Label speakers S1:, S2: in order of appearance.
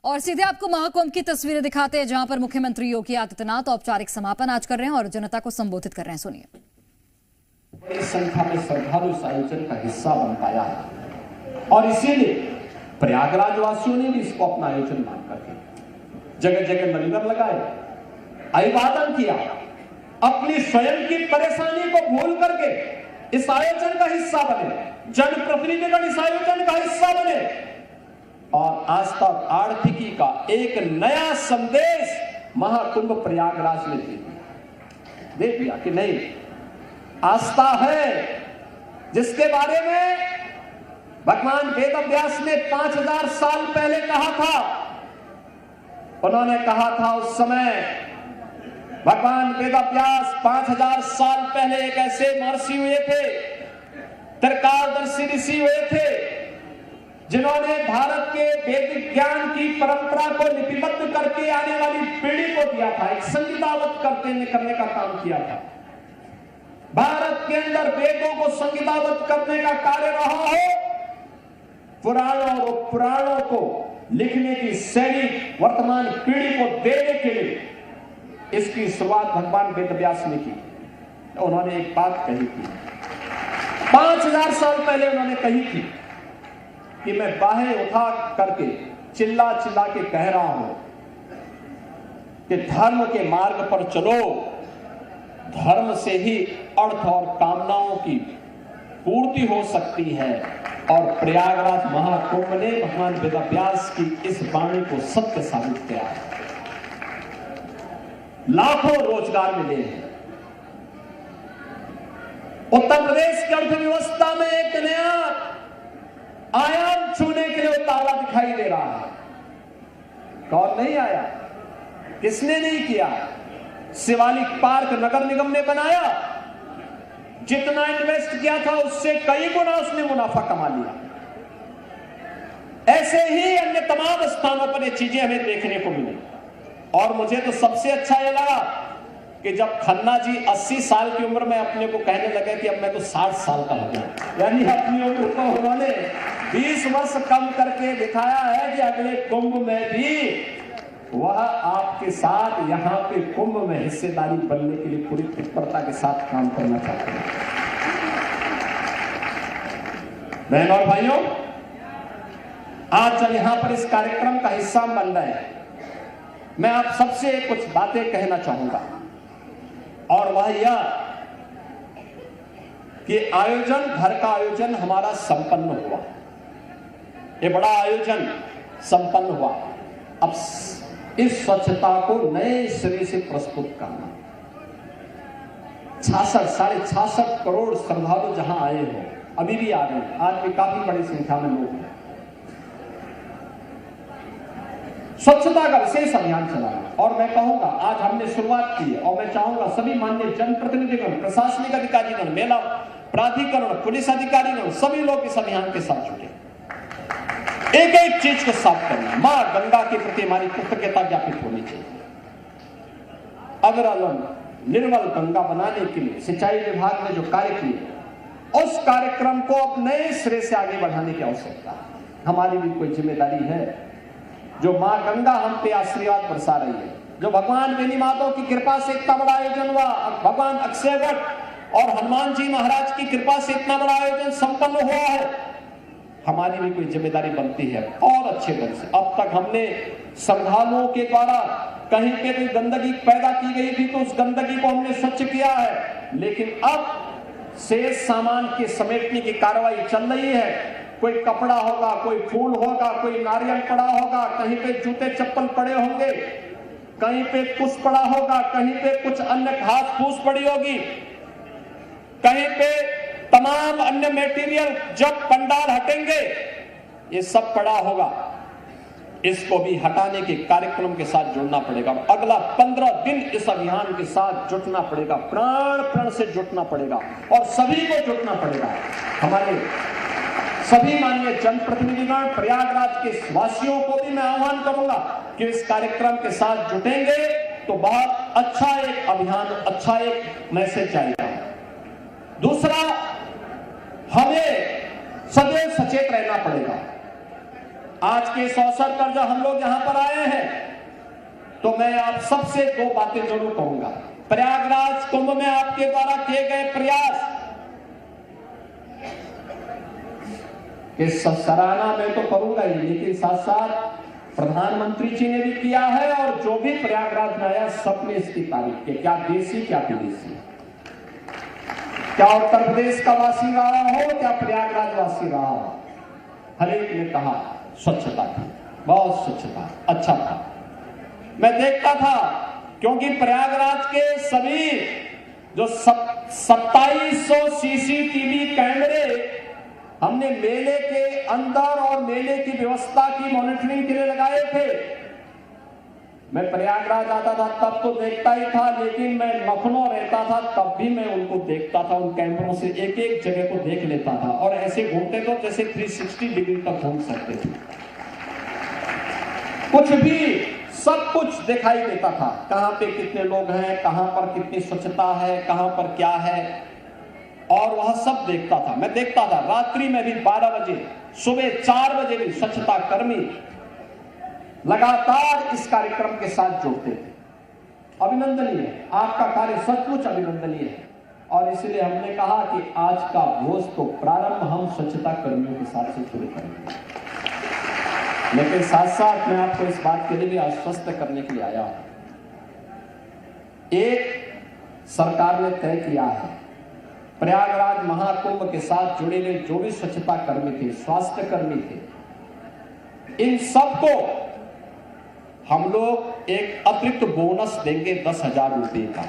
S1: और सीधे आपको महाकुंभ की तस्वीरें दिखाते हैं, जहां पर मुख्यमंत्री योगी आदित्यनाथ औपचारिक समापन आज कर रहे हैं और जनता को संबोधित कर रहे हैं। सुनिए।
S2: बड़ी संख्या में श्रद्धालु इस आयोजन का हिस्सा बन पाया है और इसीलिए प्रयागराज वासियों ने भी इसको अपना आयोजन मानकर जगह जगह लंगर लगाए, अभिवादन किया, अपनी स्वयं की परेशानी को भूल करके इस आयोजन का हिस्सा बने, जनप्रतिनिधिगण इस आयोजन का हिस्सा बने और आज तक आर्थिकी का एक नया संदेश महाकुंभ प्रयागराज में दे दिया कि नहीं, आस्था है जिसके बारे में भगवान वेदव्यास ने 5000 साल पहले कहा था। उन्होंने कहा था उस समय भगवान वेदव्यास 5000 साल पहले एक ऐसे महर्षि हुए थे, त्रिकालदर्शी ऋषि हुए थे, जिन्होंने भारत के वैदिक ज्ञान की परंपरा को लिपिबद्ध करके आने वाली पीढ़ी को दिया था, एक संहिताबद्ध करने का काम किया था। भारत के अंदर वेदों को संहिताबद्ध करने का कार्य रहा हो, पुराणों और पुराणों को लिखने की शैली वर्तमान पीढ़ी को देने के लिए इसकी शुरुआत भगवान वेदव्यास ने की। तो उन्होंने एक बात कही थी, 5000 साल पहले उन्होंने कही थी कि मैं बाहें उठा करके चिल्ला चिल्ला के कह रहा हूं कि धर्म के मार्ग पर चलो, धर्म से ही अर्थ और कामनाओं की पूर्ति हो सकती है। और प्रयागराज महाकुंभ ने भगवान वेदव्यास की इस वाणी को सत्य साबित किया है। लाखों रोजगार मिले हैं। उत्तर प्रदेश की अर्थव्यवस्था में एक नया आयाम छूने के लिए उतावला दिखाई दे रहा है। कौन नहीं आया, किसने नहीं किया? शिवालिक पार्क नगर निगम ने बनाया, जितना इन्वेस्ट किया था उससे कई गुना उसने मुनाफा कमा लिया। ऐसे ही अन्य तमाम स्थानों पर ये चीजें हमें देखने को मिली। और मुझे तो सबसे अच्छा ये लगा कि जब खन्ना जी 80 साल की उम्र में अपने को कहने लगे कि अब मैं तो 60 साल का हो गया, यानी अपनी उम्र को उन्होंने 20 वर्ष कम करके दिखाया है कि अगले कुंभ में भी वह आपके साथ यहाँ पे कुंभ में हिस्सेदारी बनने के लिए पूरी तत्परता के साथ काम करना चाहते हैं। बहनों और भाइयों, आज जब यहाँ पर इस कार्यक्रम का हिस्सा बन रहे हैं, मैं आप सबसे कुछ बातें कहना चाहूंगा और वह यह कि आयोजन, घर का आयोजन हमारा संपन्न हुआ, ये बड़ा आयोजन संपन्न हुआ। अब इस स्वच्छता को नए सिरे से प्रस्तुत करना, 66 करोड़ श्रद्धालु जहां आए हो, अभी भी आ रहे हैं, आज भी काफी बड़ी संख्या में लोग हैं। स्वच्छता का विशेष अभियान चलाना, और मैं कहूंगा आज हमने शुरुआत की है और मैं चाहूंगा सभी माननीय जनप्रतिनिधिगण, प्रशासनिक अधिकारीगण, मेला प्राधिकरण, पुलिस अधिकारीगण, सभी लोग इस अभियान के साथ जुटे। एक एक चीज को साफ करना, मां गंगा के प्रति हमारी कृतज्ञता ज्ञापित होनी चाहिए। अविरल निर्मल गंगा बनाने के लिए सिंचाई विभाग ने जो कार्य किए, उस कार्यक्रम को अब नए सिरे से आगे बढ़ाने की आवश्यकता है। हमारी भी कोई जिम्मेदारी है। जो मां गंगा हम पे आशीर्वाद बरसा रही है, जो भगवान बेनी माता की कृपा से इतना बड़ा आयोजन हुआ, भगवान अक्षयवट और हनुमान जी महाराज की कृपा से इतना बड़ा आयोजन संपन्न हुआ है, हमारी भी कोई जिम्मेदारी बनती है और अच्छे ढंग से। अब तक हमने श्रद्धालुओं के द्वारा कहीं पे भी गंदगी पैदा की गई थी तो उस गंदगी को हमने स्वच्छ किया है, लेकिन अब शेष सामान के समेटने की कार्रवाई चल रही है। कोई कपड़ा होगा, कोई फूल होगा, कोई नारियल पड़ा होगा, कहीं पे जूते चप्पल पड़े होंगे, कहीं पे कुछ पड़ा होगा, कहीं पे कुछ अन्य घास फूस पड़ी होगी, कहीं पे तमाम अन्य मटेरियल जब पंडाल हटेंगे ये सब पड़ा होगा, इसको भी हटाने के कार्यक्रम के साथ जुड़ना पड़ेगा। अगला 15 दिन इस अभियान के साथ जुटना पड़ेगा, प्राण से जुटना पड़ेगा और सभी को जुटना पड़ेगा। हमारे सभी माननीय जनप्रतिनिधिगण, प्रयागराज के वासियों को भी मैं आह्वान करूंगा कि इस कार्यक्रम के साथ जुटेंगे तो बहुत अच्छा एक अभियान, अच्छा एक मैसेज आएगा। दूसरा, हमें सदैव सचेत रहना पड़ेगा। आज के इस अवसर पर जब हम लोग यहां पर आए हैं तो मैं आप सबसे दो बातें जरूर कहूंगा। प्रयागराज कुंभ में आपके द्वारा किए गए प्रयास कि सराहना मैं तो करूंगा ही, लेकिन साथ साथ प्रधानमंत्री जी ने भी किया है और जो भी प्रयागराज में आया सबने इसकी तारीफ की, क्या देसी क्या विदेशी, क्या उत्तर प्रदेश का वासी रहा हो क्या प्रयागराज वासी रहा हो, हर एक ने कहा स्वच्छता थी, बहुत स्वच्छता, अच्छा था। मैं देखता था क्योंकि प्रयागराज के सभी जो 2700 सीसीटीवी कैमरे हमने मेले के अंदर और मेले की व्यवस्था की मॉनिटरिंग के लिए लगाए थे। मैं प्रयागराज आता था तब तो देखता ही था, लेकिन मैं लखनऊ रहता था तब भी मैं उनको देखता था, उन कैमरों से एक एक जगह को देख लेता था और ऐसे घूमते तो जैसे 360 डिग्री तक घूम सकते थे। कुछ भी सब कुछ दिखाई देता था, कहां पे कितने लोग हैं, कहां पर कितनी स्वच्छता है, कहां पर क्या है, और वह सब देखता था। मैं देखता था रात्रि में भी 12 बजे, सुबह 4 बजे भी स्वच्छता कर्मी लगातार इस कार्यक्रम के साथ जुड़ते थे। अभिनंदनीय है, आपका कार्य सचमुच अभिनंदनीय है और इसलिए हमने कहा कि आज का भोज तो प्रारंभ हम स्वच्छता कर्मियों के साथ से शुरू करेंगे। लेकिन साथ साथ मैं आपको इस बात के लिए भी आश्वस्त करने के लिए आया हूं। एक सरकार ने तय किया है, प्रयागराज महाकुंभ के साथ जुड़े हुए जो भी स्वच्छता कर्मी थे, स्वास्थ्य कर्मी थे, इन सबको हम लोग एक अतिरिक्त बोनस देंगे 10,000 रुपए का।